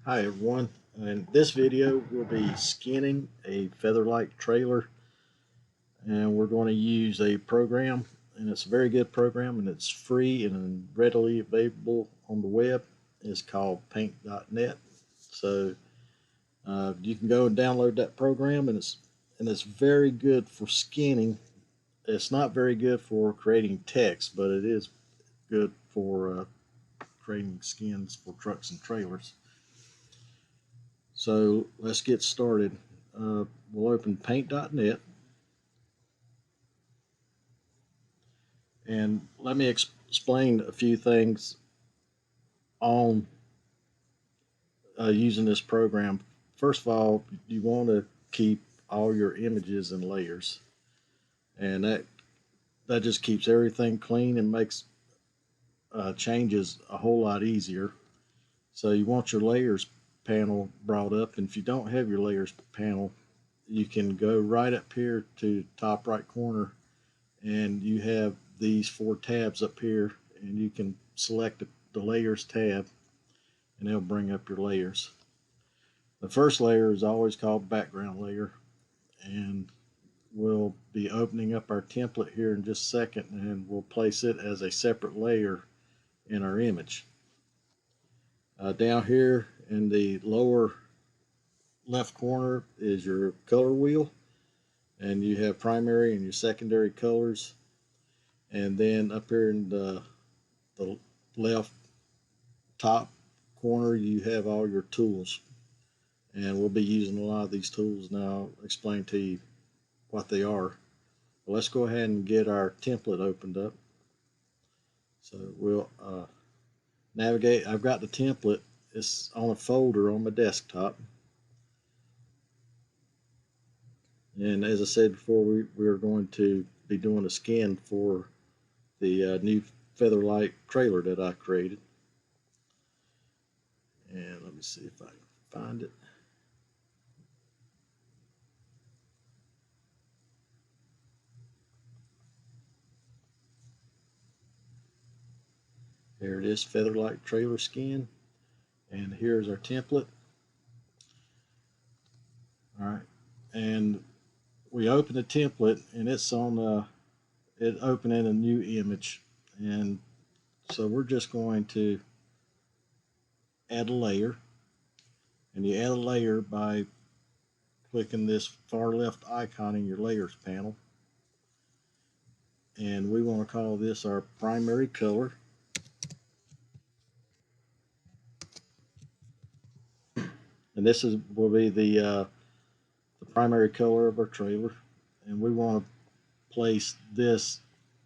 Hi everyone. In this video we'll be skinning a Featherlight trailer, and we're going to use a program, and it's a very good program, and it's free and readily available on the web. It's called paint.net. So you can go and download that program, and it's very good for skinning. It's not very good for creating text, but it is good for creating skins for trucks and trailers. So let's get started. We'll open paint.net, and let me explain a few things on using this program. First of all, you want to keep all your images in layers, and that just keeps everything clean and makes changes a whole lot easier. So you want your layers panel brought up, and if you don't have your layers panel, you can go right up here to top right corner, and you have these 4 tabs up here, and you can select the layers tab, and it'll bring up your layers. The first layer is always called background layer, and we'll be opening up our template here in just a second, and we'll place it as a separate layer in our image. Down here in the lower left corner is your color wheel, and you have primary and your secondary colors. And then up here in the left top corner you have all your tools, and we'll be using a lot of these tools now. I'll explain to you what they are. But let's go ahead and get our template opened up. So we'll navigate. I've got the template. It's on a folder on my desktop, and as I said before, we're going to be doing a skin for the new Featherlight trailer that I created. And let me see if I can find it. There it is, Featherlight trailer skin, and here's our template. All right, and we open the template, and it's on it opening a new image, and so we're just going to add a layer, and you add a layer by clicking this far left icon in your layers panel, and we want to call this our primary color. And this will be the primary color of our trailer, and we want to place this.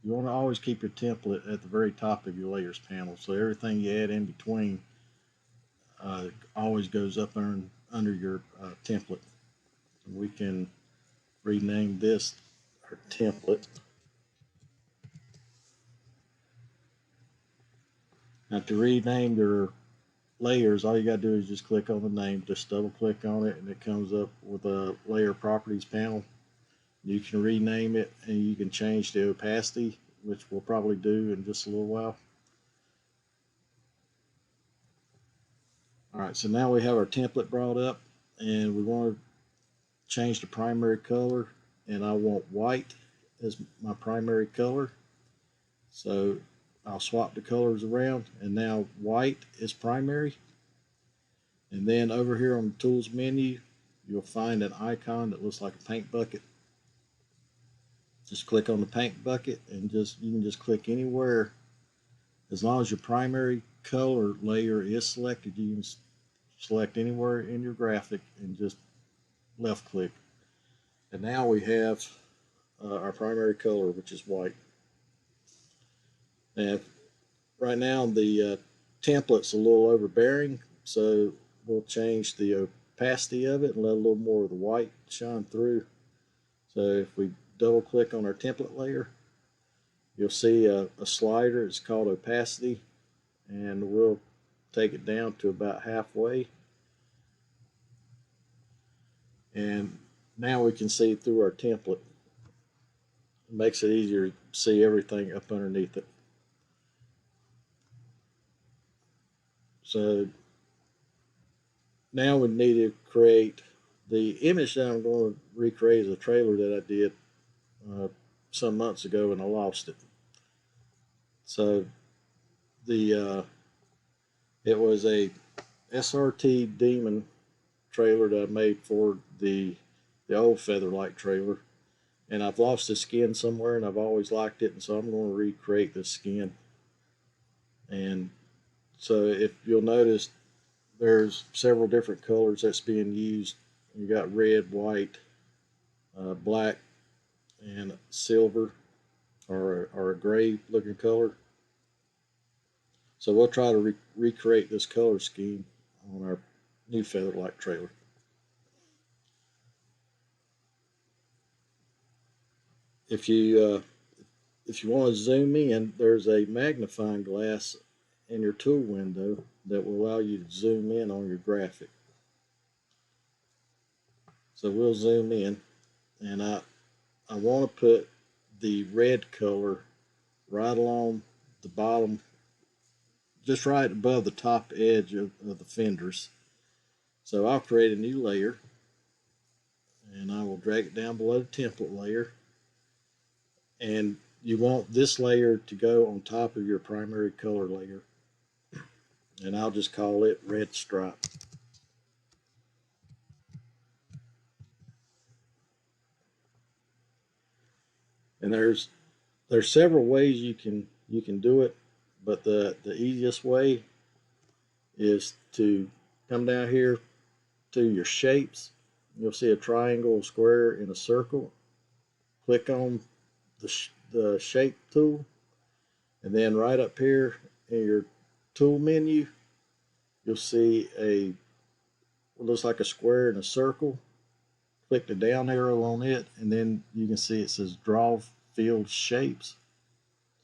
You want to always keep your template at the very top of your layers panel, so everything you add in between always goes up under your template. We can rename this our template. Now, to rename your layers, all you got to do is just click on the name, just double click on it, and it comes up with a layer properties panel. You can rename it, and you can change the opacity, which we'll probably do in just a little while. All right, so now we have our template brought up, and we want to change the primary color, and I want white as my primary color. So I'll swap the colors around, and now white is primary. And then over here on the tools menu, you'll find an icon that looks like a paint bucket. Just click on the paint bucket, and you can just click anywhere. As long as your primary color layer is selected, you can select anywhere in your graphic and just left click. And now we have our primary color, which is white. And right now the template's a little overbearing, so we'll change the opacity of it and let a little more of the white shine through. So if we double click on our template layer, you'll see a slider. It's called opacity, and we'll take it down to about halfway. And now we can see through our template. It makes it easier to see everything up underneath it. So Now we need to create the image that I'm going to recreate is a trailer that I did uh, some months ago and I lost it. So the it was a SRT Demon trailer that I made for the old Featherlight trailer, and I've lost the skin somewhere, and I've always liked it, and so I'm going to recreate the skin. And so if you'll notice, there's several different colors that's being used. You got red, white, black, and silver, or a gray looking color. So we'll try to recreate this color scheme on our new Featherlight trailer. If you if you want to zoom in, there's a magnifying glass in your tool window that will allow you to zoom in on your graphic. So we'll zoom in, and I want to put the red color right along the bottom, just right above the top edge of the fenders. So I'll create a new layer, and I will drag it down below the template layer. And you want this layer to go on top of your primary color layer. And I'll just call it red stripe. And there's several ways you can do it, but the easiest way is to come down here to your shapes. You'll see a triangle, a square, and a circle. Click on the shape tool, and then right up here in your tool menu, you'll see a what looks like a square and a circle. Click the down arrow on it, and then you can see it says draw field shapes.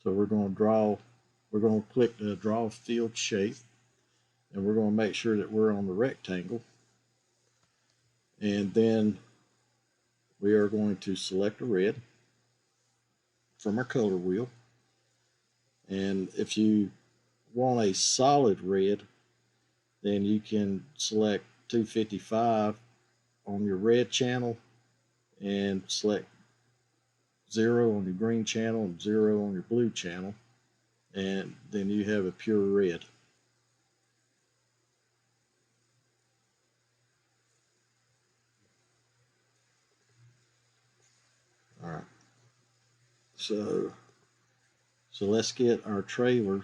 So we're going to click the draw field shape, and we're going to make sure that we're on the rectangle. And then we are going to select a red from our color wheel. And if you want a solid red, then you can select 255 on your red channel and select 0 on your green channel and 0 on your blue channel, and then you have a pure red. All right, so let's get our trailer,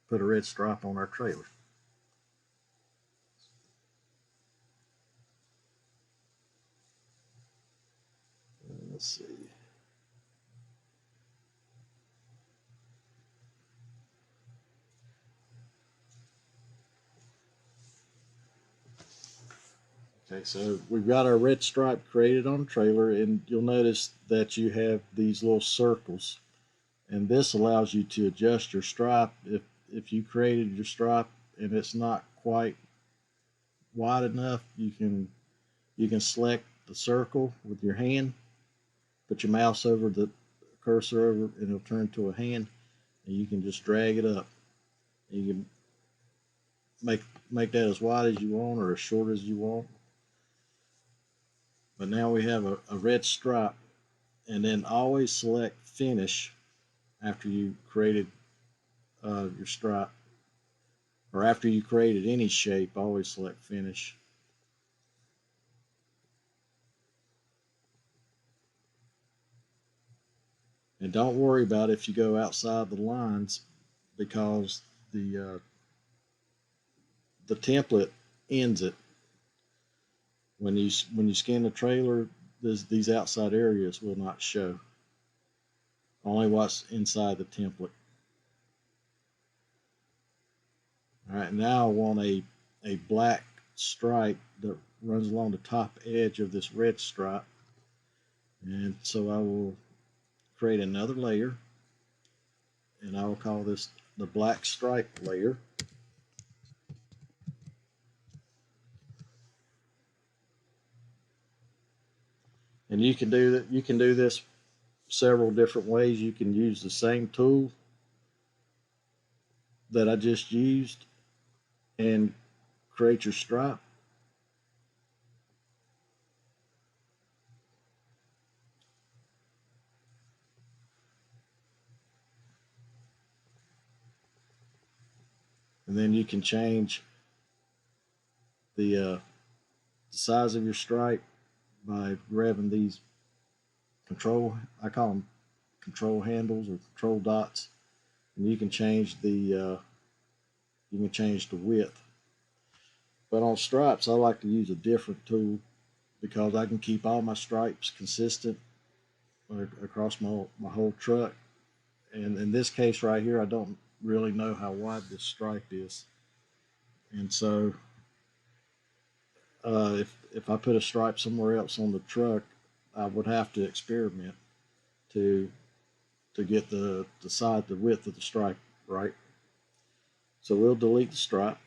put a red stripe on our trailer. Let's see. Okay, so we've got our red stripe created on the trailer, and you'll notice that you have these little circles, and this allows you to adjust your stripe. If you created your stripe and it's not quite wide enough, you can select the circle with your hand, put your mouse over the cursor over, and it'll turn to a hand, and you can just drag it up. And you can make that as wide as you want or as short as you want. But now we have a red stripe, and then always select finish after you created your stripe, or after you created any shape, always select finish. And don't worry about if you go outside the lines, because the template ends it. When you scan the trailer, these outside areas will not show. Only what's inside the template. All right, now I want a black stripe that runs along the top edge of this red stripe. And so I will create another layer, and I will call this the black stripe layer. And you can do this several different ways. You can use the same tool that I just used, and create your stripe. And then you can change the size of your stripe by grabbing these control, I call them control handles or control dots, and you can change the width. But on stripes, I like to use a different tool because I can keep all my stripes consistent across my whole truck. And in this case right here, I don't really know how wide this stripe is, and so if I put a stripe somewhere else on the truck, I would have to experiment to get the width of the stripe right. So we'll delete the stripe,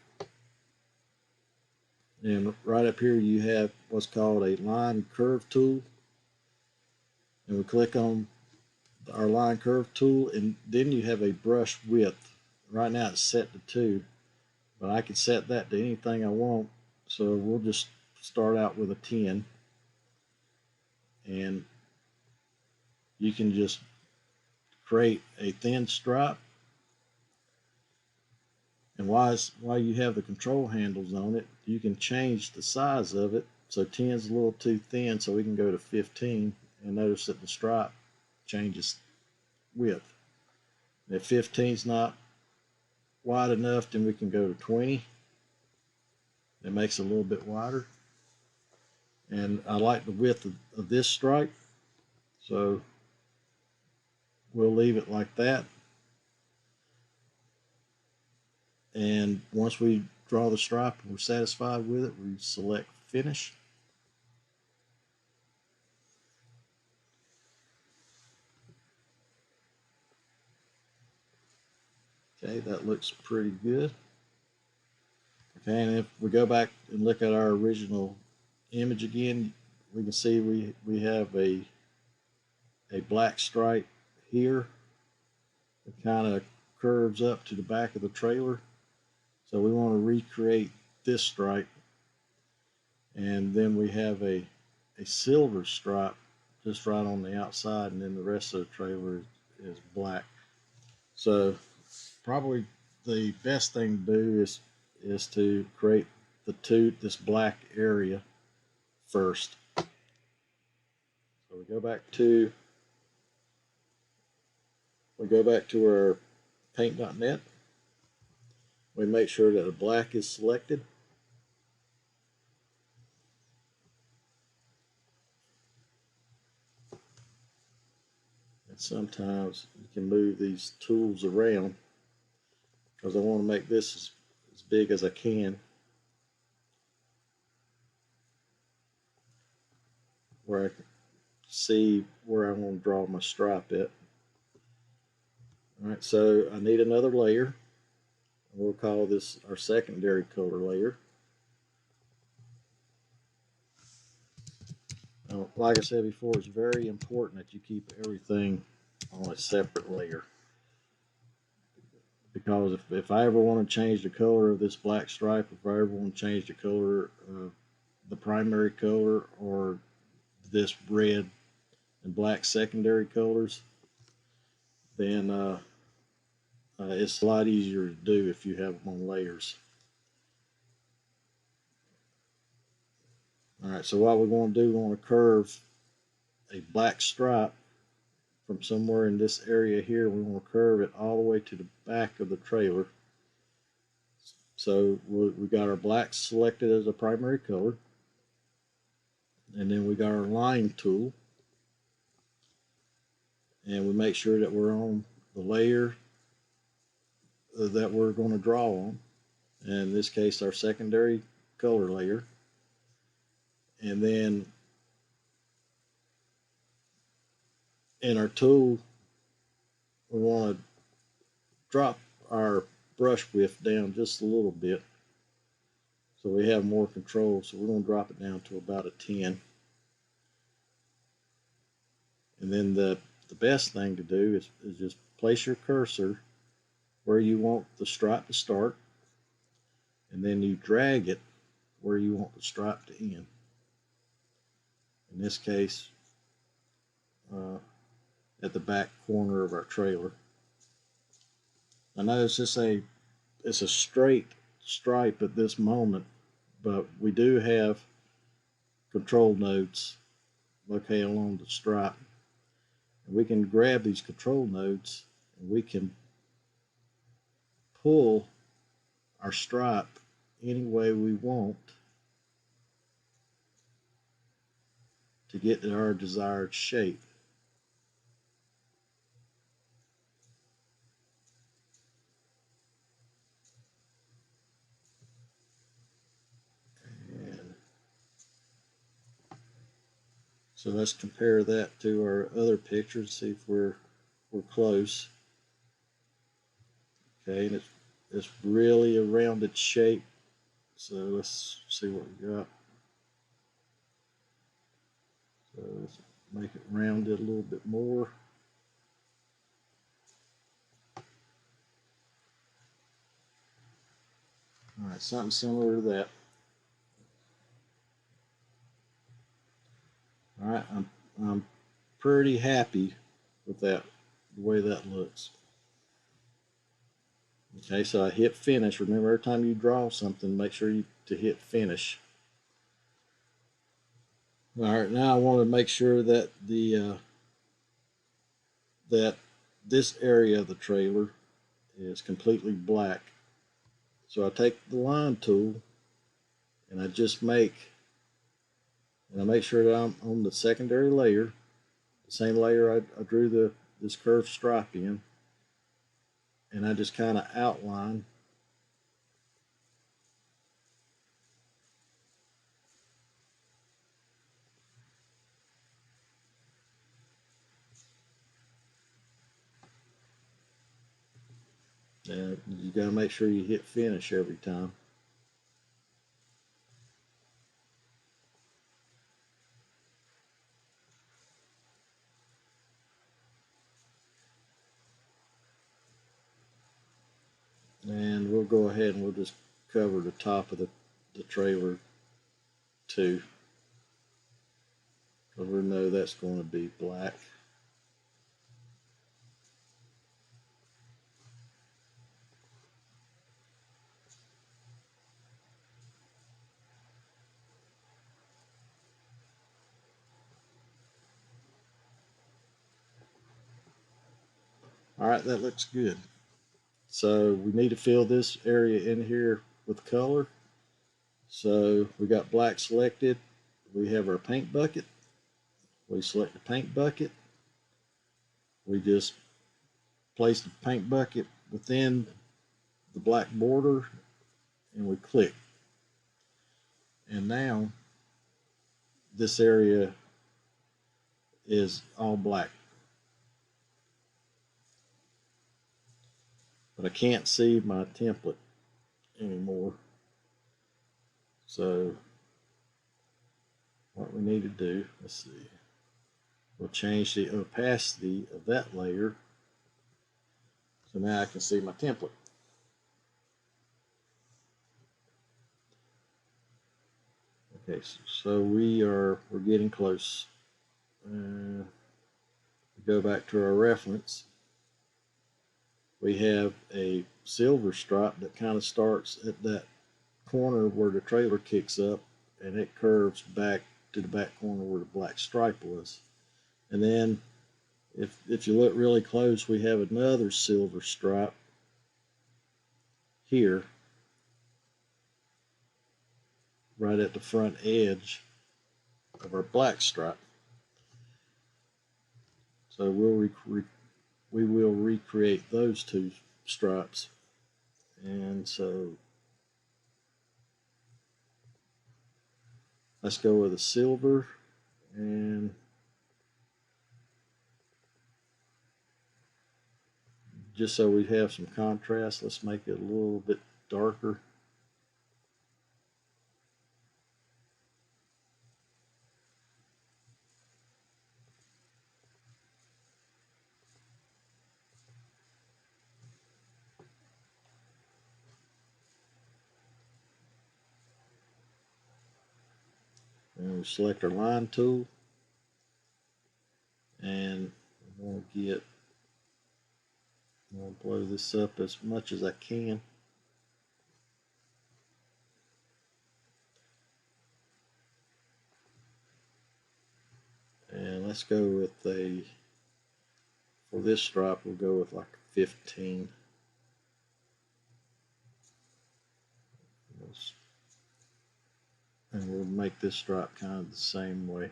and right up here you have what's called a line curve tool, and we click on our line curve tool, and then you have a brush width. Right now it's set to 2, but I can set that to anything I want. So we'll just start out with a 10, and you can just create a thin stripe. And while you have the control handles on it, you can change the size of it. So 10 is a little too thin, so we can go to 15, and notice that the stripe changes width. And if 15 is not wide enough, then we can go to 20. It makes it a little bit wider. And I like the width of this stripe, so we'll leave it like that. And once we draw the stripe and we're satisfied with it, we select finish. Okay, that looks pretty good. Okay, and if we go back and look at our original image again, we can see we have a black stripe here. It kind of curves up to the back of the trailer. So we want to recreate this stripe. And then we have a silver stripe just right on the outside, and then the rest of the trailer is black. So probably the best thing to do is to create this black area first. So we go back to our paint.net. We make sure that the black is selected. And sometimes you can move these tools around because I want to make this as big as I can, where I can see where I want to draw my stripe at. All right, so I need another layer. We'll call this our secondary color layer. Now, like I said before, it's very important that you keep everything on a separate layer, because if I ever want to change the color of this black stripe, if I ever want to change the color of the primary color or this red and black secondary colors, then it's a lot easier to do if you have them on layers. All right, so what we're going to do, we want to curve a black stripe from somewhere in this area here. We want to curve it all the way to the back of the trailer. So we got our black selected as a primary color, and then we got our line tool, and we make sure that we're on the layer that we're going to draw on, and in this case our secondary color layer. And then in our tool, we want to drop our brush width down just a little bit so we have more control. So we're going to drop it down to about a 10. And then the best thing to do is just place your cursor where you want the stripe to start, and and then you drag it where you want the stripe to end. In this case, at the back corner of our trailer. I know it's a straight stripe at this moment, but we do have control nodes located along the stripe. And we can grab these control nodes and we can pull our stripe any way we want to get to our desired shape. And so let's compare that to our other picture and see if we're close. Okay, and it's really a rounded shape. So let's see what we got. So let's make it rounded a little bit more. All right, something similar to that. All right, I'm pretty happy with that, the way that looks. Okay, so I hit finish. Remember, every time you draw something, make sure to hit finish. All right, now I want to make sure that that this area of the trailer is completely black. So I take the line tool and I make sure that I'm on the secondary layer, the same layer I drew this curved stripe in, and I just kind of outline and you got to make sure you hit finish every time. And we'll go ahead and we'll just cover the top of the trailer too, because we know that's going to be black. All right, that looks good. So we need to fill this area in here with color. So we got black selected. We have our paint bucket. We select the paint bucket. We just place the paint bucket within the black border and we click. And now this area is all black. But I can't see my template anymore. So what we need to do, let's see, we'll change the opacity of that layer so now I can see my template. Okay, so we're getting close. Go back to our reference. We have a silver stripe that kind of starts at that corner where the trailer kicks up and it curves back to the back corner where the black stripe was. And then if you look really close, we have another silver stripe here right at the front edge of our black stripe. So we will recreate those two stripes. And so let's go with a silver, and just so we have some contrast, let's make it a little bit darker. And we select our line tool, and I'm going to blow this up as much as I can. And let's go with for this stripe, we'll go with like 15. And we'll make this stripe kind of the same way.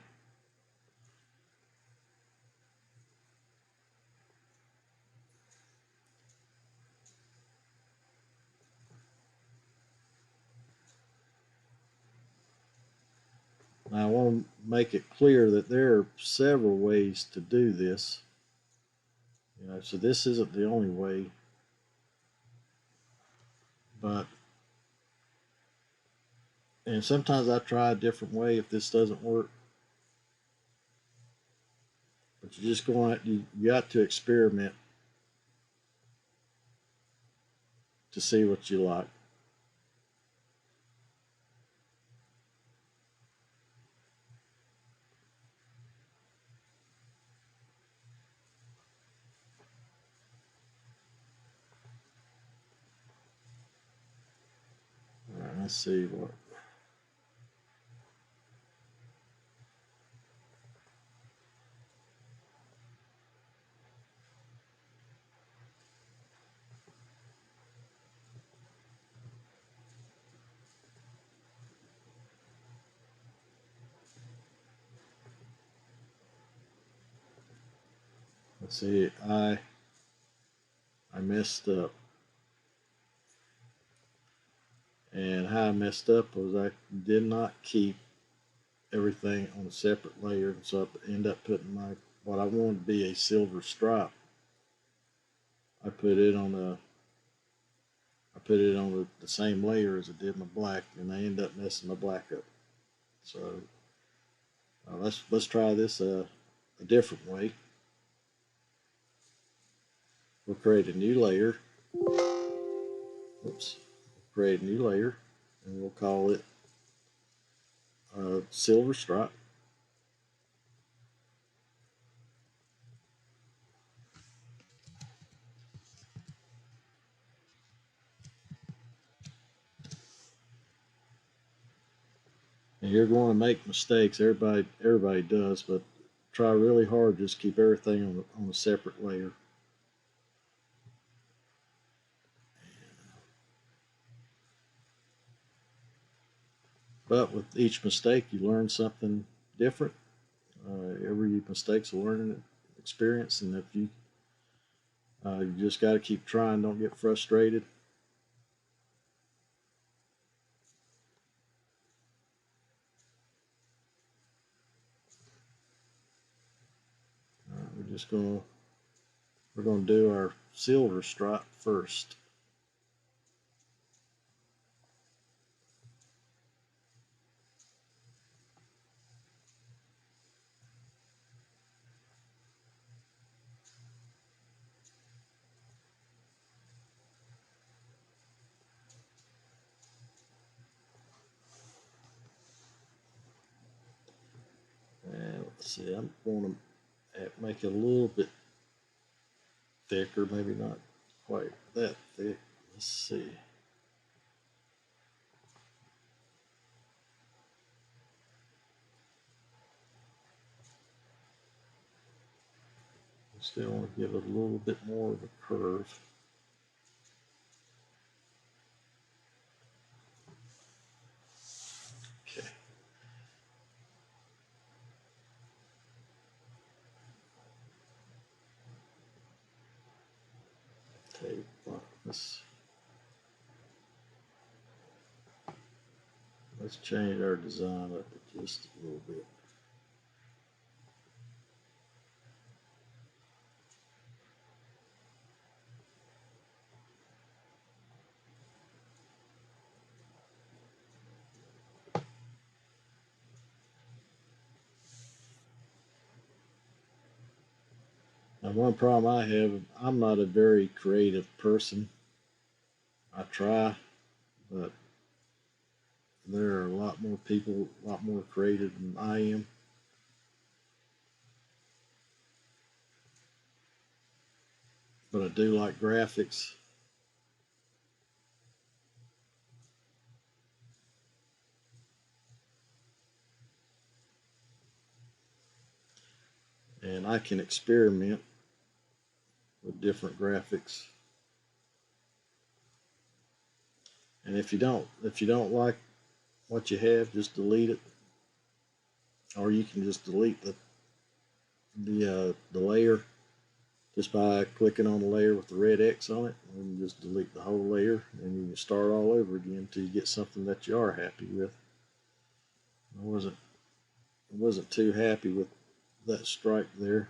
Now I want to make it clear that there are several ways to do this. So this isn't the only way, and sometimes I try a different way if this doesn't work. But you got to experiment to see what you like. All right, let's see what. Let's see. I messed up, and how I messed up was I did not keep everything on a separate layer, so I end up putting what I wanted to be a silver stripe. I put it on the same layer as I did my black, and I end up messing my black up. So let's try this a different way. We'll create a new layer. Oops. Create a new layer, and we'll call it silver stripe. And you're going to make mistakes. Everybody does, but try really hard. Just keep everything on a separate layer. But with each mistake, you learn something different. Every mistake's a learning experience, and if you just got to keep trying. Don't get frustrated. We're gonna do our silver stripe first. And let's see, I'm going to make it a little bit thicker, maybe not quite that thick. Let's see. Still want to give it a little bit more of a curve. Okay. Okay, let's change our design up just a little bit. Now, one problem I have, I'm not a very creative person. I try, but there are a lot more people, a lot more creative than I am. But I do like graphics. And I can experiment with different graphics. And if you don't like what you have, just delete it. Or you can just delete the layer just by clicking on the layer with the red X on it, and just delete the whole layer, and you can start all over again until you get something that you are happy with. I wasn't too happy with that stripe there,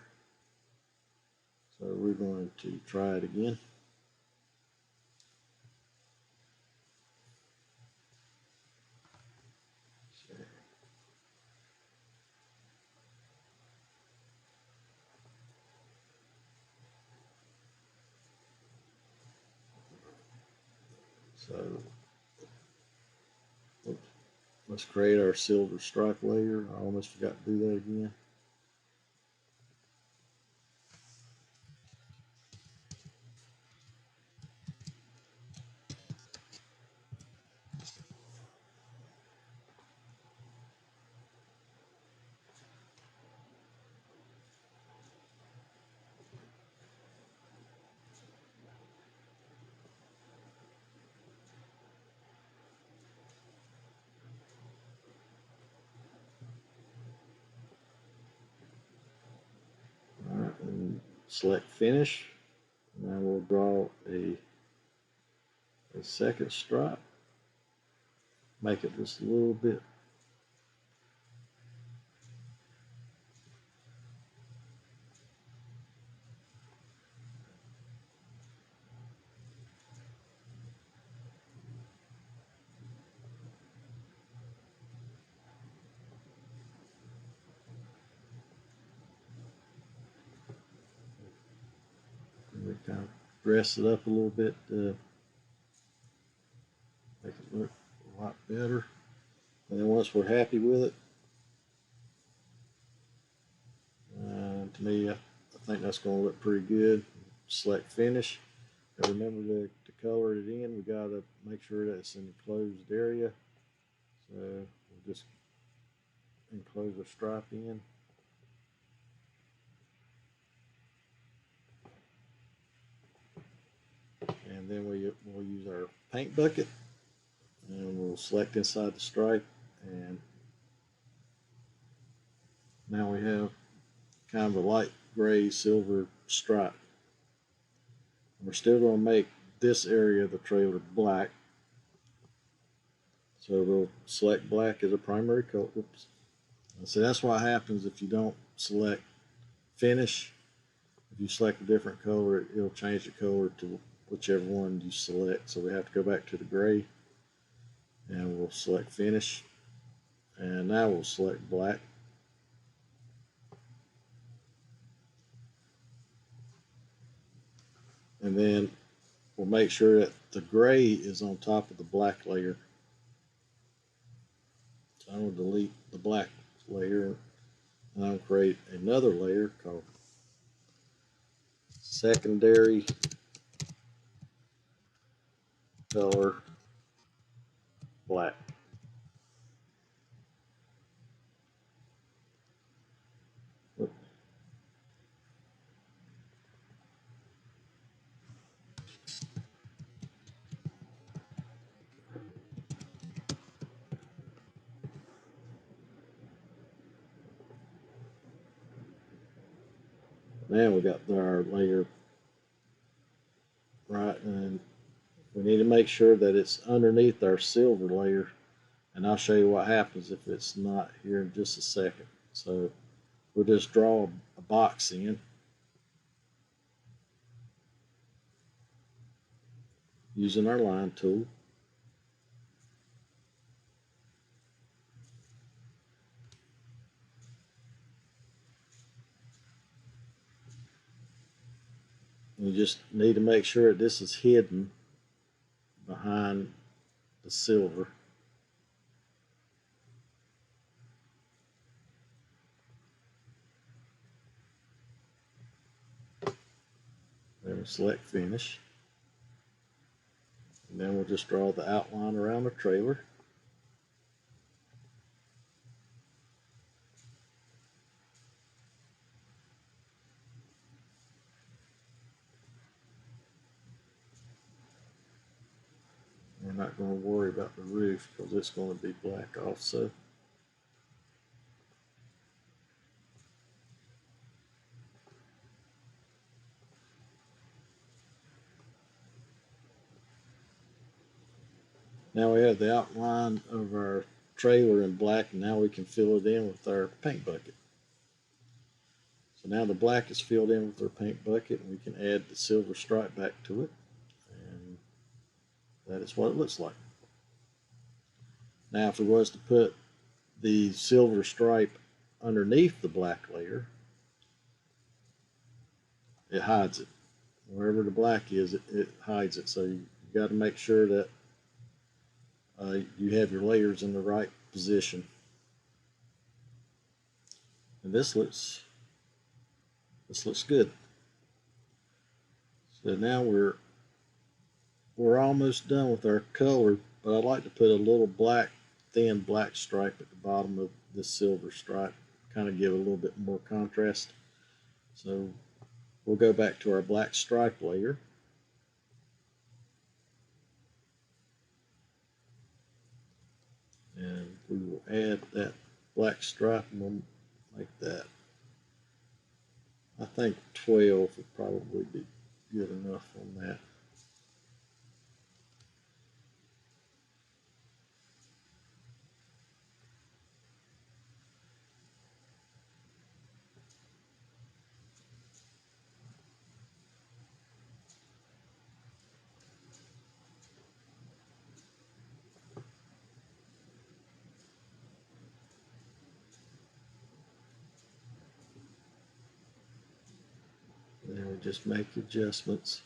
so we're going to try it again. So let's create our silver stripe layer. I almost forgot to do that again. All right, and select finish. Now we'll draw a second stripe. Make it just a little bit. We kind of dress it up a little bit to make it look a lot better. And then once we're happy with it, to me, I think that's going to look pretty good. Select finish. And remember to color it in. We got to make sure that it's an enclosed area. So we'll just enclose a stripe in. And then we'll use our paint bucket, and we'll select inside the stripe, and now we have kind of a light gray silver stripe. We're still going to make this area of the trailer black, so we'll select black as a primary color. Oops. So that's what happens if you don't select finish. If you select a different color, it'll change the color to whichever one you select. So we have to go back to the gray, and we'll select finish, and now we'll select black. And then we'll make sure that the gray is on top of the black layer. So I'm going to delete the black layer, and I'll create another layer called secondary color black. Now we got our layer right, and we need to make sure that it's underneath our silver layer, and I'll show you what happens if it's not here in just a second. So we'll just draw a box in using our line tool. You just need to make sure that this is hidden behind the silver. We'll select finish. And then we'll just draw the outline around the trailer. We're not going to worry about the roof because it's going to be black also. Now we have the outline of our trailer in black, and now we can fill it in with our paint bucket. So now the black is filled in with our paint bucket, and we can add the silver stripe back to it, and that is what it looks like. Now if we was to put the silver stripe underneath the black layer, it hides it. Wherever the black is, it hides it. So you got to make sure that you have your layers in the right position. And this looks good. So now we're almost done with our color, but I'd like to put a little thin black stripe at the bottom of this silver stripe, kind of give a little bit more contrast. So we'll go back to our black stripe layer. And we will add that black stripe, and we'll make that, I think 12 would probably be good enough on that. And then we just make adjustments.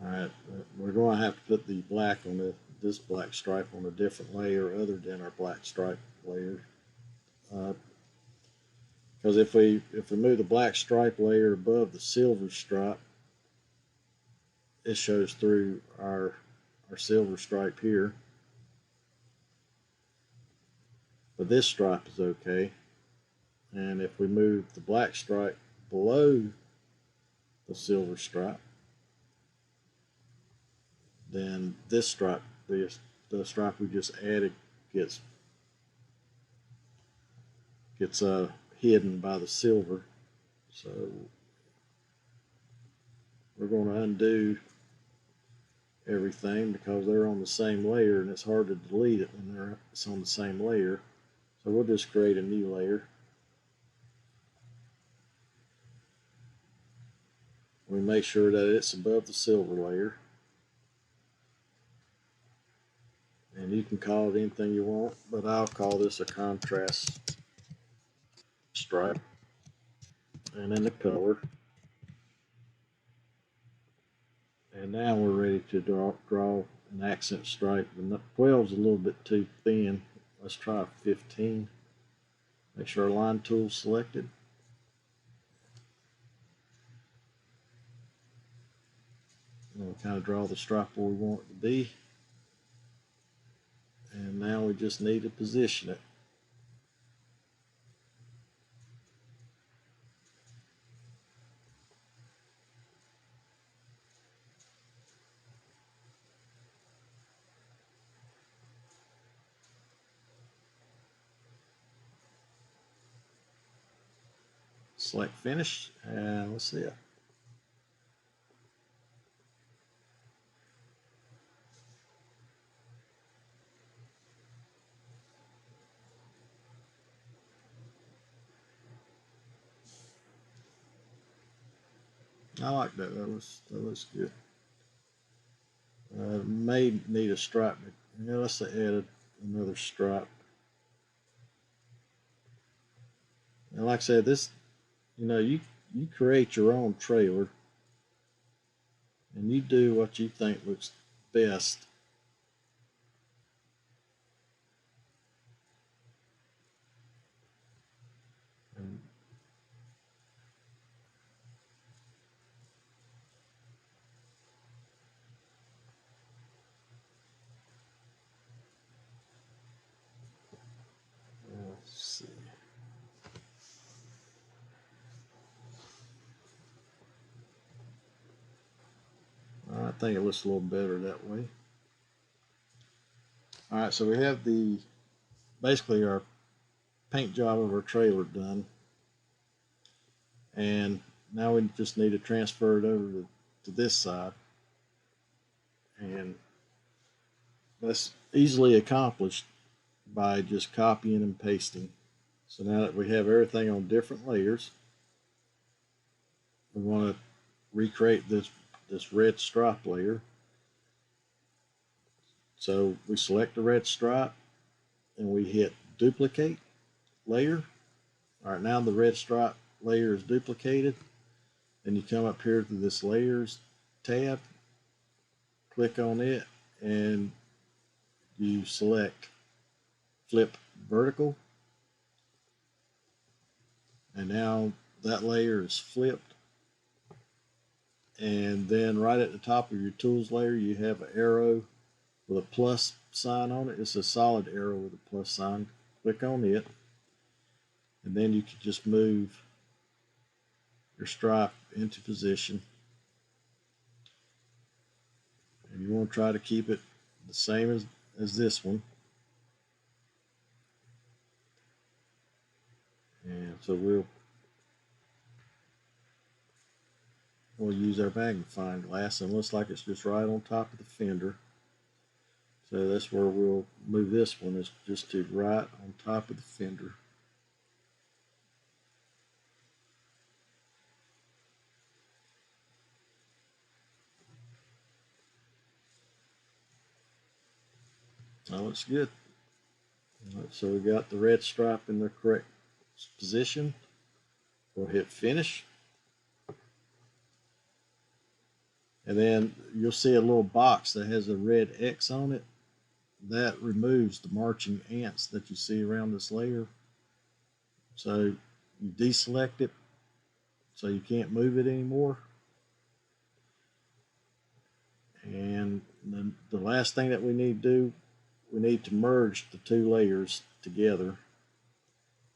Alright, we're going to have to put the black on this black stripe on a different layer other than our black stripe layer. Because if we move the black stripe layer above the silver stripe, it shows through our silver stripe here. But this stripe is okay. And if we move the black stripe below the silver stripe, then this stripe, the stripe we just added, gets hidden by the silver. So we're going to undo everything because they're on the same layer, and it's hard to delete it when it's on the same layer. So we'll just create a new layer. We make sure that it's above the silver layer. And you can call it anything you want, but I'll call this a contrast stripe. And then the color. And now we're ready to draw an accent stripe. The 12 is a little bit too thin. Let's try 15. Make sure our line tool is selected. And we'll kind of draw the stripe where we want it to be. And now we just need to position it. Select finish, and let's see it. I like that. That looks good. May need a stripe. Yeah, let's add another stripe. And like I said, this, you create your own trailer. and you do what you think looks best. And let's see. I think it looks a little better that way. All right, so we have the basically our paint job of our trailer done, and now we just need to transfer it over to this side, and that's easily accomplished by just copying and pasting. So now that we have everything on different layers, we want to recreate this red stripe layer. So we select the red stripe and we hit duplicate layer. All right, now the red stripe layer is duplicated. Then you come up here to this layers tab, click on it, and you select flip vertical. And now that layer is flipped. And then right at the top of your tools layer, you have an arrow with a plus sign on it. It's a solid arrow with a plus sign. Click on it, and then you can just move your stripe into position. And you want to try to keep it the same as this one. And so we'll use our magnifying glass, and it looks like it's just right on top of the fender. So that's where we'll move this one, is just to right on top of the fender. That looks good. Right, so we got the red stripe in the correct position. We'll hit finish. And then you'll see a little box that has a red X on it. That removes the marching ants that you see around this layer. So you deselect it so you can't move it anymore. And then the last thing that we need to do, we need to merge the two layers together.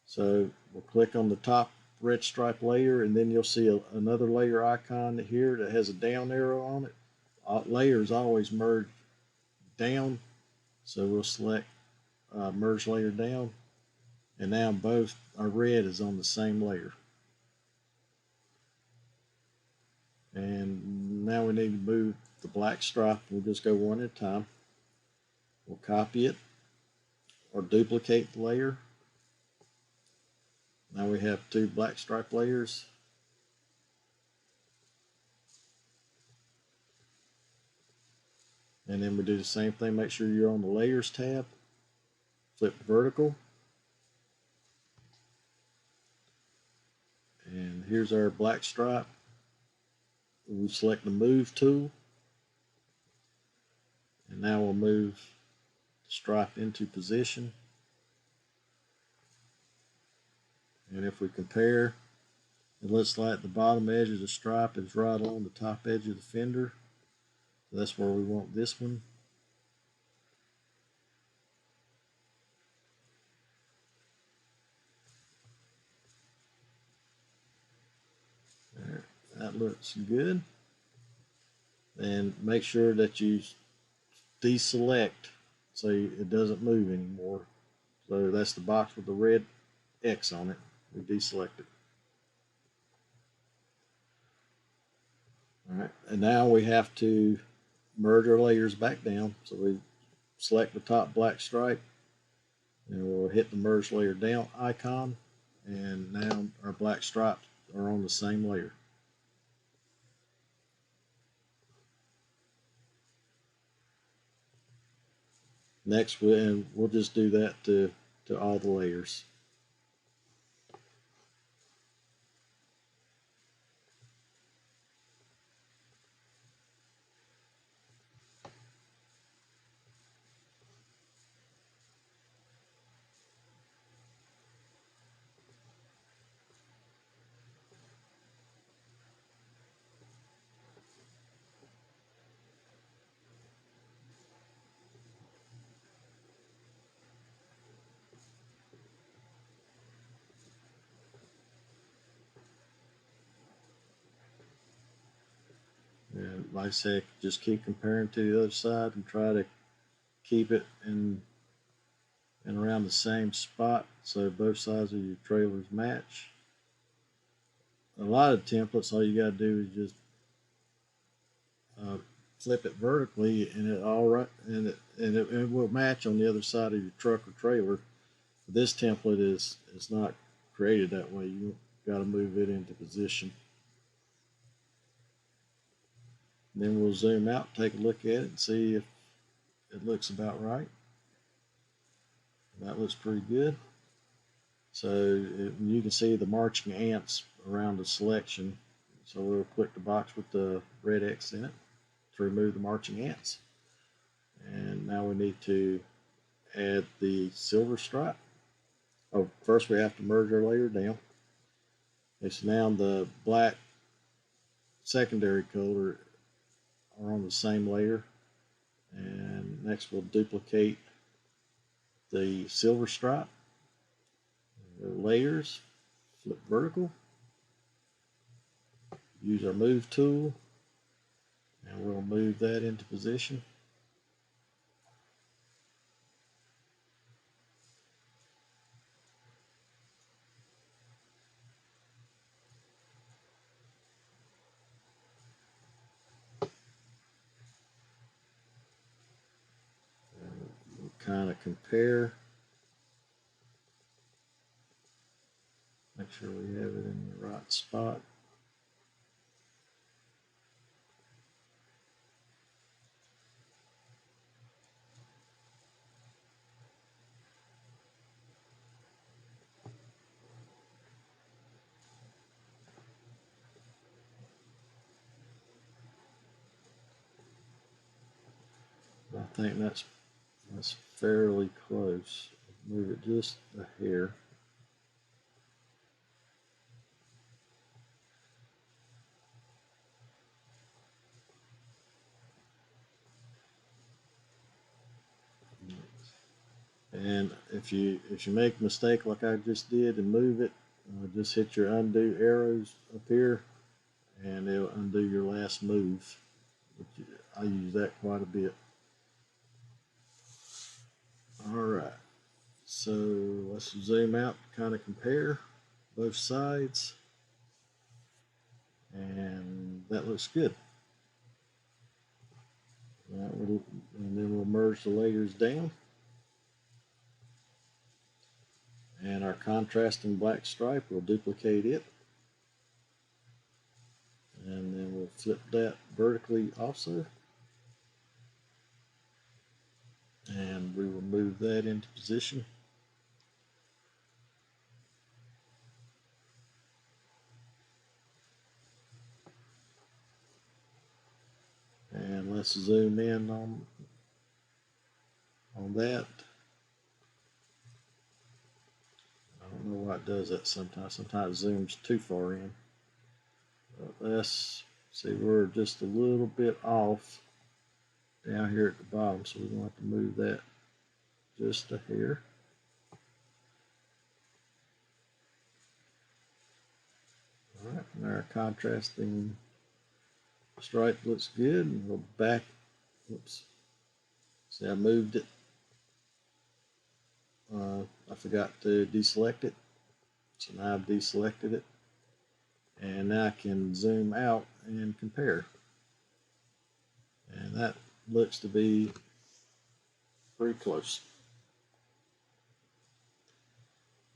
So we'll click on the top red stripe layer, and then you'll see another layer icon here that has a down arrow on it. Layers always merge down, so we'll select merge layer down, and now both our red is on the same layer. And now we need to move the black stripe. We'll just go one at a time. We'll copy it or duplicate the layer. Now we have two black stripe layers. And then we do the same thing. Make sure you're on the layers tab. Flip vertical. And here's our black stripe. We select the move tool. And now we'll move the stripe into position. And if we compare, it looks like the bottom edge of the stripe is right along the top edge of the fender. So that's where we want this one. There, that looks good. And make sure that you deselect so it doesn't move anymore. So that's the box with the red X on it. We deselect it. All right, and now we have to merge our layers back down. So we select the top black stripe, and we'll hit the merge layer down icon, and now our black stripes are on the same layer. Next, we'll just do that to all the layers. like I said, just keep comparing to the other side and try to keep it in and around the same spot so both sides of your trailers match. A lot of templates, all you got to do is just uh, flip it vertically, and it will match on the other side of your truck or trailer. This template is not created that way. You got to move it into position. And then we'll zoom out, take a look at it, and see if it looks about right. That looks pretty good. So you can see the marching ants around the selection. So we'll click the box with the red X in it to remove the marching ants. And now we need to add the silver stripe. Oh, first we have to merge our layer down. It's now the black secondary color are on the same layer. And next we'll duplicate the silver stripe. Layers, flip vertical, use our move tool, and we'll move that into position. And we'll kind of compare, make sure we have it in the right spot. I think that's fairly close. Move it just a hair. And if you make a mistake like I just did and move it, just hit your undo arrows up here, and it'll undo your last move. I use that quite a bit. All right, so let's zoom out, kind of compare both sides, and that looks good. And then we'll merge the layers down. And our contrasting black stripe, we'll duplicate it. And then we'll flip that vertically also. And we will move that into position. And let's zoom in on that. I don't know why it does that sometimes. Sometimes it zooms too far in. But let's see, we're just a little bit off down here at the bottom, so we're going to have to move that just a hair. All right, and our contrasting stripe looks good. And we'll back, oops, see I moved it. I forgot to deselect it, so now I've deselected it, and now I can zoom out and compare, and that looks to be pretty close.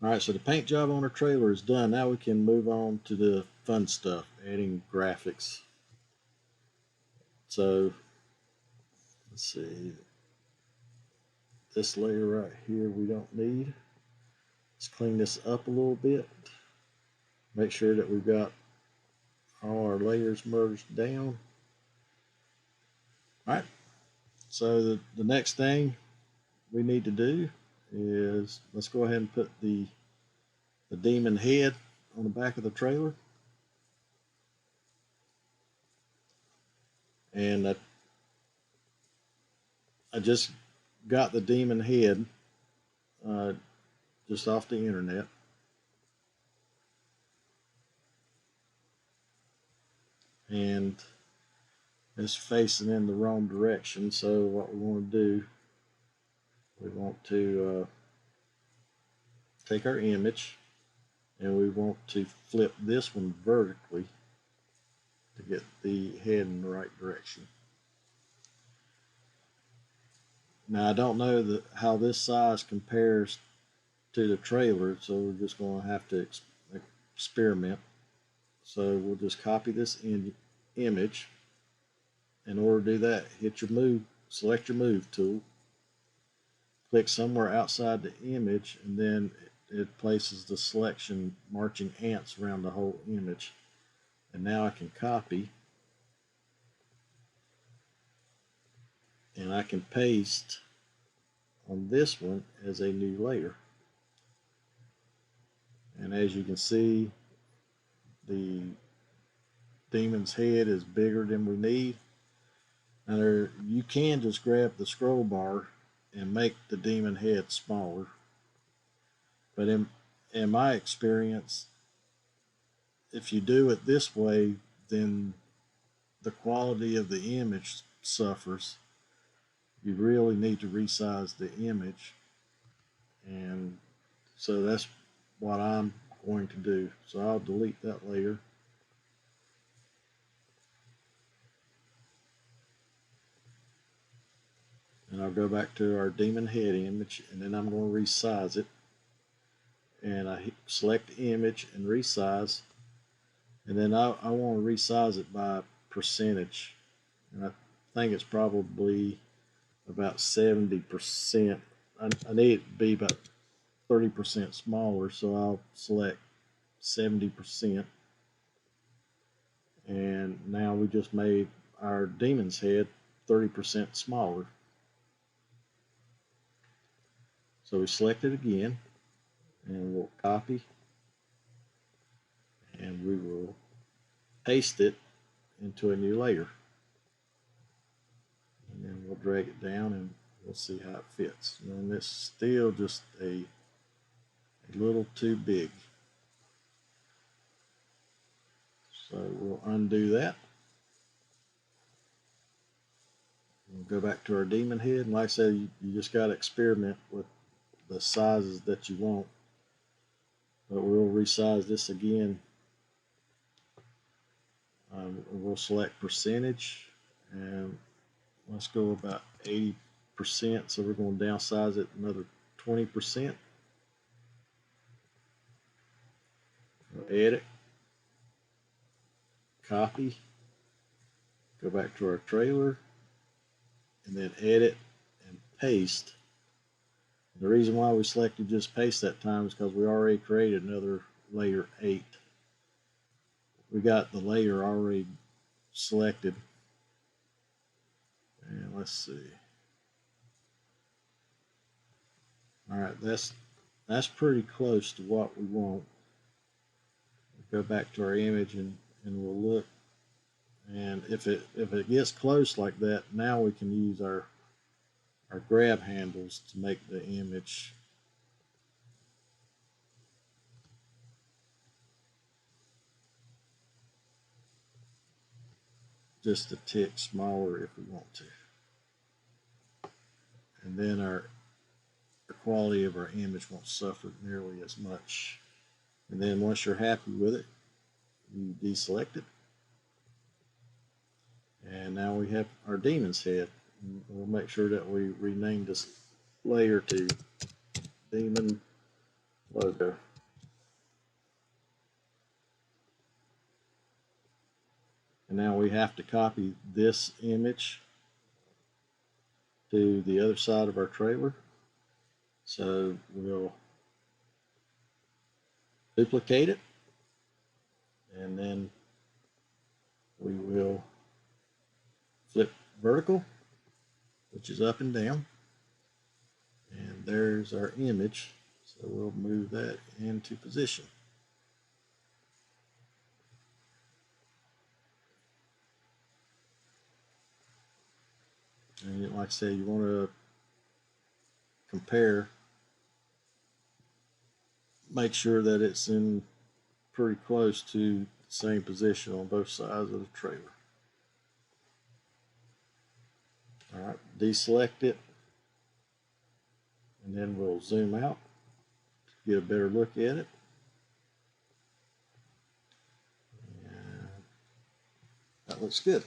All right, so the paint job on our trailer is done. Now we can move on to the fun stuff, adding graphics. So let's see, this layer right here we don't need. Let's clean this up a little bit. Make sure that we've got all our layers merged down. All right, so the next thing we need to do is let's go ahead and put the demon head on the back of the trailer. And I just got the demon head just off the internet. And it's facing in the wrong direction. So what we want to do, we want to take our image and we want to flip this one vertically to get the head in the right direction. Now I don't know how this size compares to the trailer, so we're just going to have to experiment. So we'll just copy this image. In order to do that, hit your move, select your move tool, click somewhere outside the image, and then it places the selection marching ants around the whole image. And now I can copy and I can paste on this one as a new layer. And as you can see, the demon's head is bigger than we need. Now you can just grab the scroll bar and make the demon head smaller. But in my experience, if you do it this way, then the quality of the image suffers. You really need to resize the image. And so that's what I'm going to do. So I'll delete that layer. And I'll go back to our demon head image, and then I'm going to resize it. And I select image and resize. And then I want to resize it by percentage. And I think it's probably about 70%. I need it to be about 30% smaller, so I'll select 70%. And now we just made our demon's head 30% smaller. So we select it again, and we'll copy, and we will paste it into a new layer. And then we'll drag it down and we'll see how it fits. And it's still just a little too big. So we'll undo that. We'll go back to our demon head, and like I said, you just got to experiment with the sizes that you want. But we'll resize this again. We'll select percentage, and let's go about 80%. So we're going to downsize it another 20%. We'll edit, copy, go back to our trailer, and then edit and paste. The reason why we selected just paste that time is because we already created another layer 8. We got the layer already selected. And let's see. All right, that's pretty close to what we want. We'll go back to our image and we'll look. And if it gets close like that, now we can use our grab handles to make the image just a tick smaller if we want to. And then the quality of our image won't suffer nearly as much. And then once you're happy with it, you deselect it. And now we have our demon's head. And we'll make sure that we rename this layer to demon logo. And now we have to copy this image to the other side of our trailer. So we'll duplicate it, and then we will flip vertical, which is up and down. And there's our image. So we'll move that into position. And like I said, you want to compare, make sure that it's in pretty close to the same position on both sides of the trailer. All right, deselect it, and then we'll zoom out to get a better look at it. And that looks good.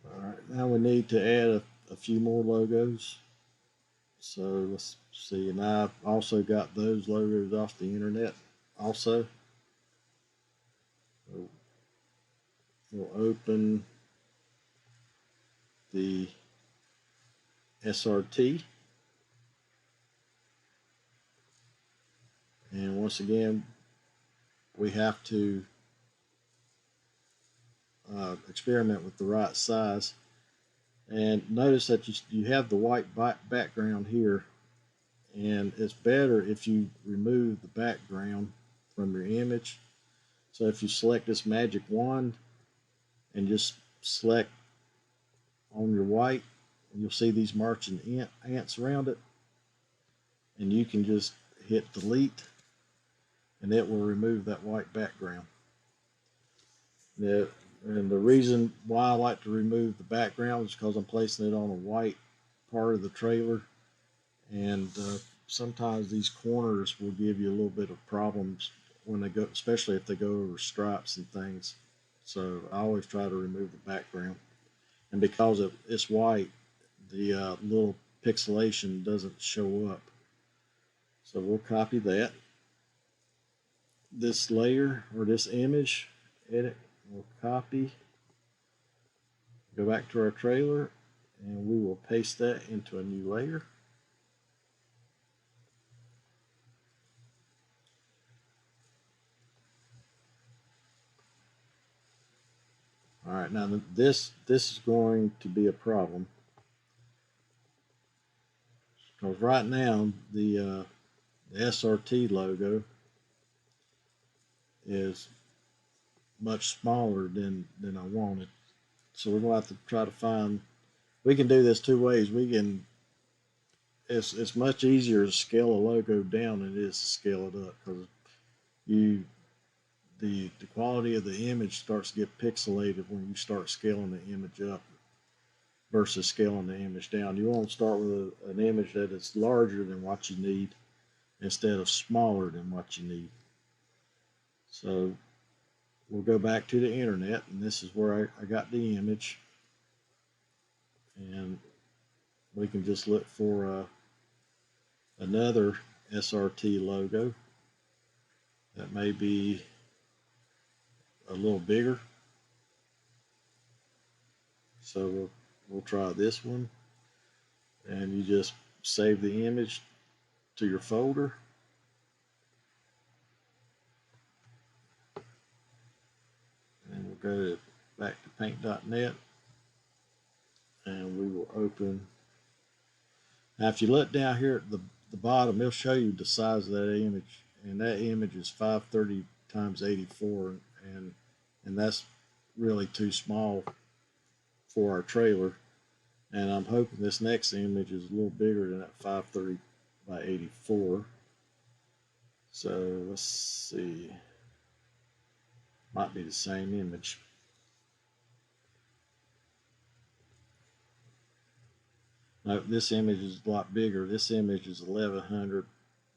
All right, now we need to add a few more logos. So let's see, and I've also got those logos off the internet also. We'll open the SRT, and once again we have to experiment with the right size. And notice that you have the white background here, and it's better if you remove the background from your image. So if you select this magic wand and just select on your white, you'll see these marching ants around it, and you can just hit delete and it will remove that white background. And the reason why I like to remove the background is because I'm placing it on a white part of the trailer, and sometimes these corners will give you a little bit of problems when they go, especially if they go over stripes and things. So I always try to remove the background, and because it's white, the little pixelation doesn't show up. So we'll copy that. This layer or this image, edit, we'll copy, go back to our trailer, and we will paste that into a new layer. All right, now this is going to be a problem because right now the SRT logo is much smaller than I wanted. So we're going to have to try to find. We can do this two ways. We can. It's much easier to scale a logo down than it is to scale it up because you the quality of the image starts to get pixelated when you start scaling the image up versus scaling the image down. You want to start with an image that is larger than what you need instead of smaller than what you need. So we'll go back to the internet, and this is where I got the image, and we can just look for another SRT logo that may be a little bigger. So we'll try this one, and you just save the image to your folder. And we'll go back to paint.net, and we will open. Now if you look down here at the bottom, it'll show you the size of that image, and that image is 530 times 84, and that's really too small for our trailer. And I'm hoping this next image is a little bigger than that 530 by 84. So let's see, might be the same image. Now this image is a lot bigger. This image is 1100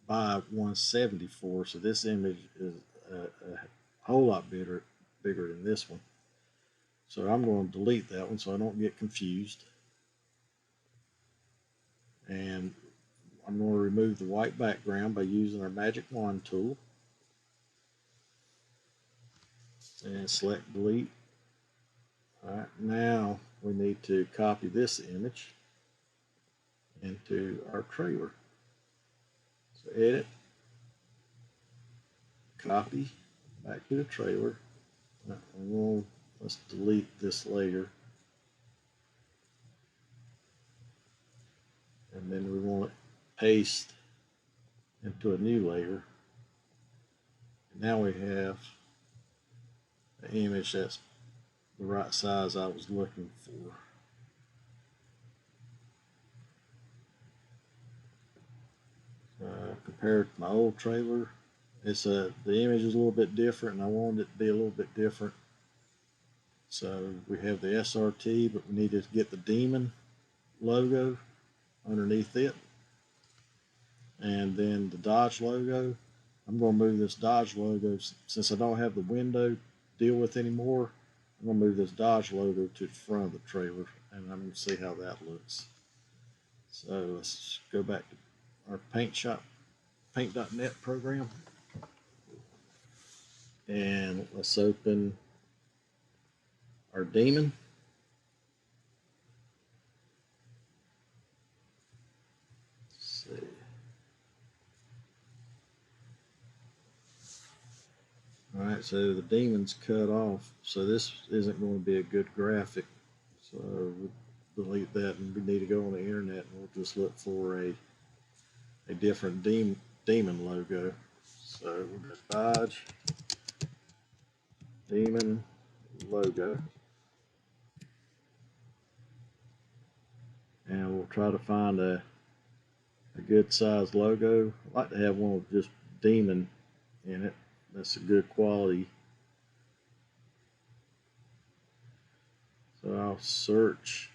by 174, so this image is a whole lot bigger than this one. So I'm going to delete that one so I don't get confused. And I'm going to remove the white background by using our magic wand tool. And select delete. All right, now we need to copy this image into our trailer. So edit, copy, back to the trailer. Let's delete this layer. And then we want to paste into a new layer. And now we have an image that's the right size I was looking for. Compared to my old trailer, the image is a little bit different, and I wanted it to be a little bit different. So we have the SRT, but we need to get the Demon logo underneath it, and then the Dodge logo. I'm going to move this Dodge logo since I don't have the window to deal with anymore. I'm going to move this Dodge logo to the front of the trailer, and I'm going to see how that looks. So let's go back to our paint.net program, and let's open our Demon. Let's see. All right, so the Demon's cut off, so this isn't going to be a good graphic. So we'll delete that, and we need to go on the internet, and we'll just look for a different Demon logo. So we'll go Dodge Demon logo, and we'll try to find a good size logo. I like to have one with just Demon in it. That's a good quality. So I'll search.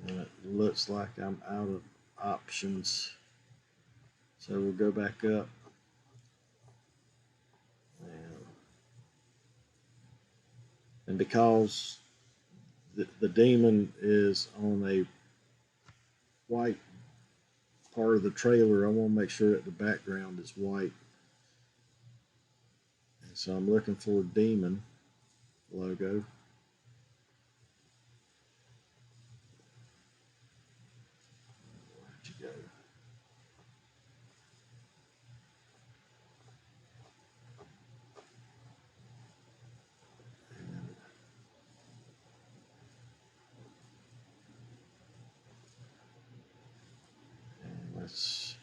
And it looks like I'm out of options. So we'll go back up. And because the Demon is on a white part of the trailer, I want to make sure that the background is white. And so I'm looking for a Demon logo. Where'd you go? And let's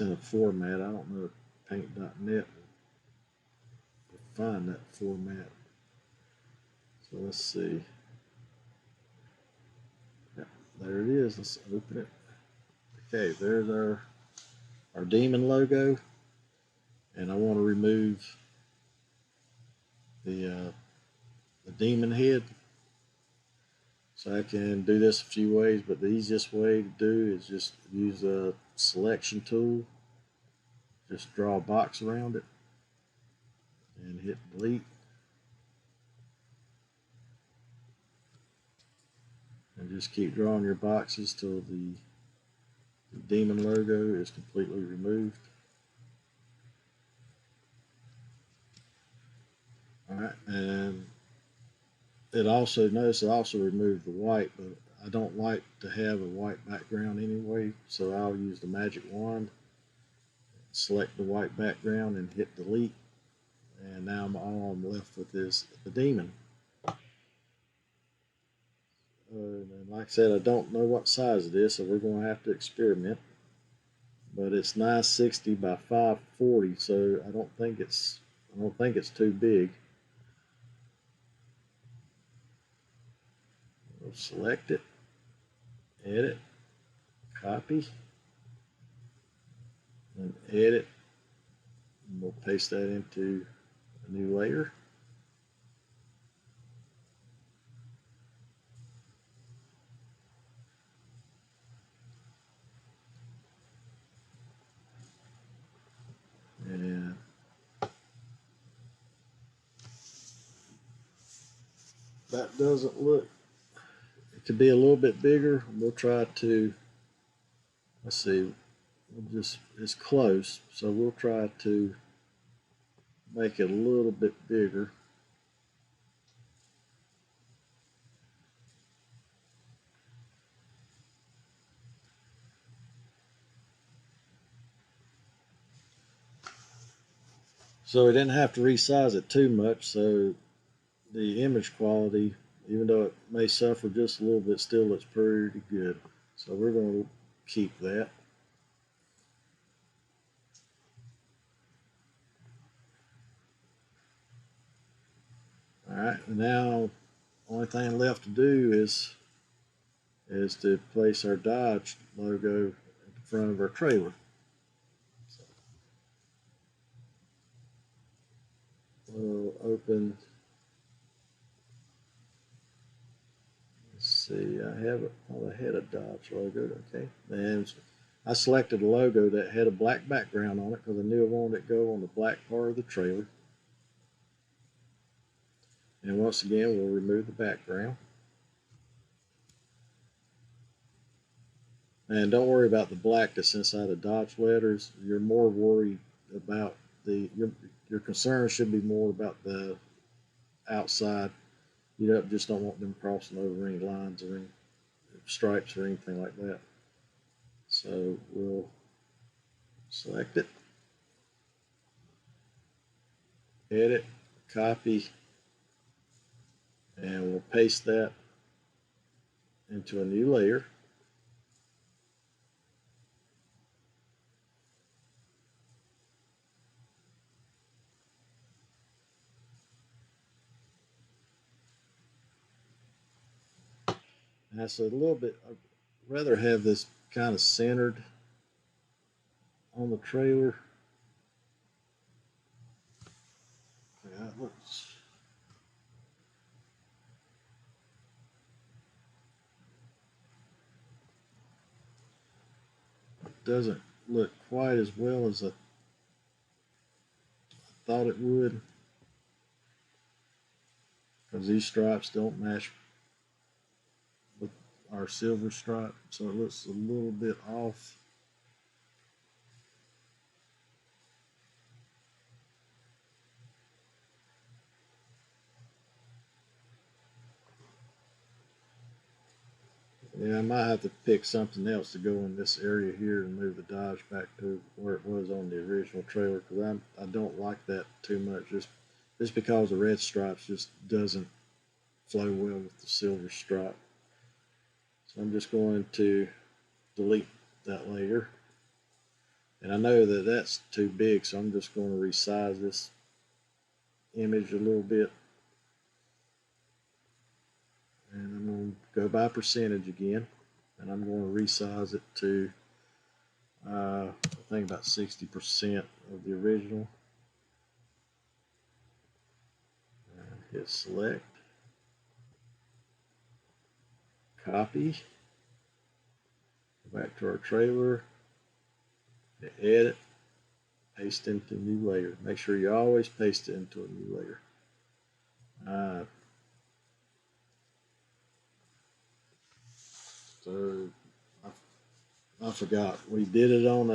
in a format. I don't know if paint.net will find that format. So let's see. Yeah, there it is. Let's open it. Okay, there's our Demon logo, and I want to remove the Demon head. So I can do this a few ways, but the easiest way to do is just use a selection tool. Just draw a box around it and hit delete. And just keep drawing your boxes till the Demon logo is completely removed. All right, and notice it also removed the white, but I don't like to have a white background anyway, so I'll use the magic wand, select the white background, and hit delete. And now all I'm left with is the Demon. And like I said, I don't know what size it is, so we're going to have to experiment. But it's 960 by 540, so I don't think it's too big. We'll select it, edit, copy, and edit. And we'll paste that into a new layer. And that doesn't look, it could be a little bit bigger. We'll try to, let's see, it's close, so we'll try to make it a little bit bigger. So we didn't have to resize it too much, so the image quality, even though it may suffer just a little bit, still looks pretty good. So we're going to keep that. Alright, now only thing left to do is to place our Dodge logo at the front of our trailer. So we'll open. Let's see, I have it. Oh, I had a Dodge logo. Okay, and I selected a logo that had a black background on it because I knew I wanted it to go on the black part of the trailer. And once again, we'll remove the background. And don't worry about the black that's inside the Dodge letters. You're more worried about your concern should be more about the outside. You just don't want them crossing over any lines or any stripes or anything like that. So we'll select it, edit, copy, and we'll paste that into a new layer. And that's a little bit, I'd rather have this kind of centered on the trailer. Yeah, it doesn't look quite as well as I thought it would because these stripes don't match with our silver stripe, so it looks a little bit off. Yeah, I might have to pick something else to go in this area here and move the Dodge back to where it was on the original trailer because I don't like that too much. Just because the red stripes just doesn't flow well with the silver stripe. So I'm just going to delete that layer. And I know that that's too big, so I'm just going to resize this image a little bit. And I'm going to go by percentage again. And I'm going to resize it to, I think about 60% of the original. And hit select, copy, go back to our trailer, hit edit, paste into new layer. Make sure you always paste it into a new layer. So I forgot. We did it on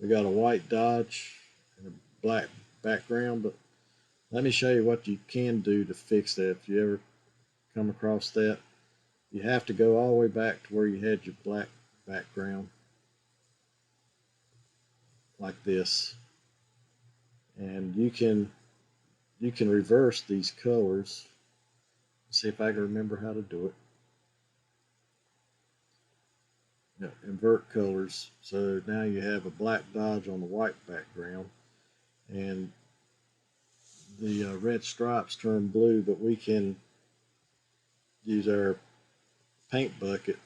we got a white Dodge and a black background, but let me show you what you can do to fix that. If you ever come across that, you have to go all the way back to where you had your black background like this. And you can reverse these colors. See if I can remember how to do it. Yeah, invert colors. So now you have a black Dodge on the white background, and the red stripes turn blue, but we can use our paint bucket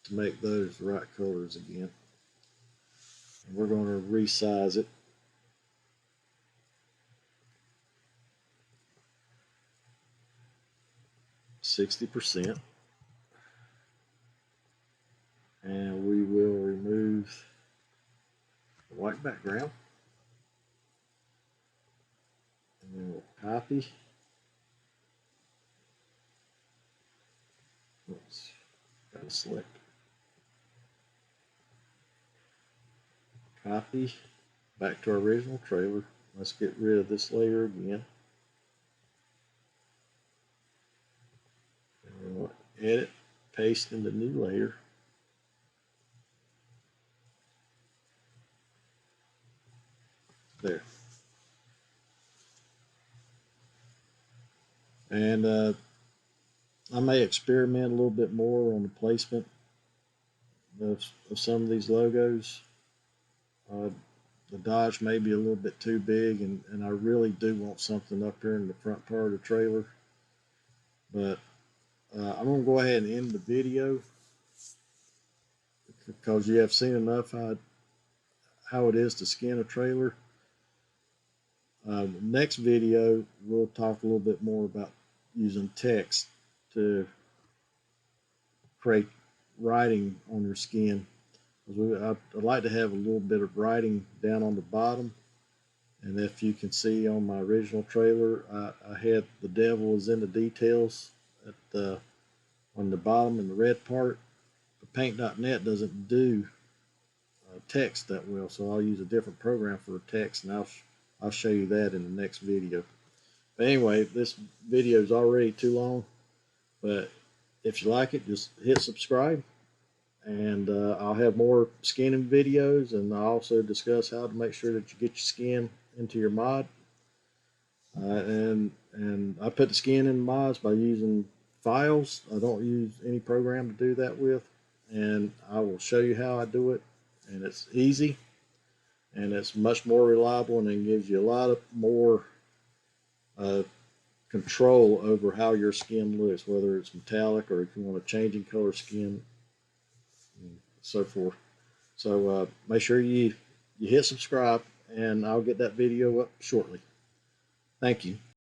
to make those the right colors again. And we're going to resize it. %, and we will remove the white background, and then we'll copy. Oops, gotta select. Copy back to our original trailer. Let's get rid of this layer again. And we'll edit, paste in the new layer. There. And I may experiment a little bit more on the placement of some of these logos. the Dodge may be a little bit too big, and I really do want something up here in the front part of the trailer. But I'm going to go ahead and end the video because you have seen enough how it is to skin a trailer. Next video, we'll talk a little bit more about using text to create writing on your skin. I'd like to have a little bit of writing down on the bottom. And if you can see on my original trailer, I had "the devil is in the details" on the bottom in the red part. The paint.net doesn't do text that well, so I'll use a different program for text, and I'll show you that in the next video. But anyway, this video is already too long, but if you like it, just hit subscribe, and I'll have more skinning videos, and I'll also discuss how to make sure that you get your skin into your mod. And I put the skin in mods by using files. I don't use any program to do that with, and I will show you how I do it. And it's easy, and it's much more reliable, and it gives you a lot of more control over how your skin looks, whether it's metallic or if you want a changing color skin, and so forth. So make sure you hit subscribe, and I'll get that video up shortly. Thank you.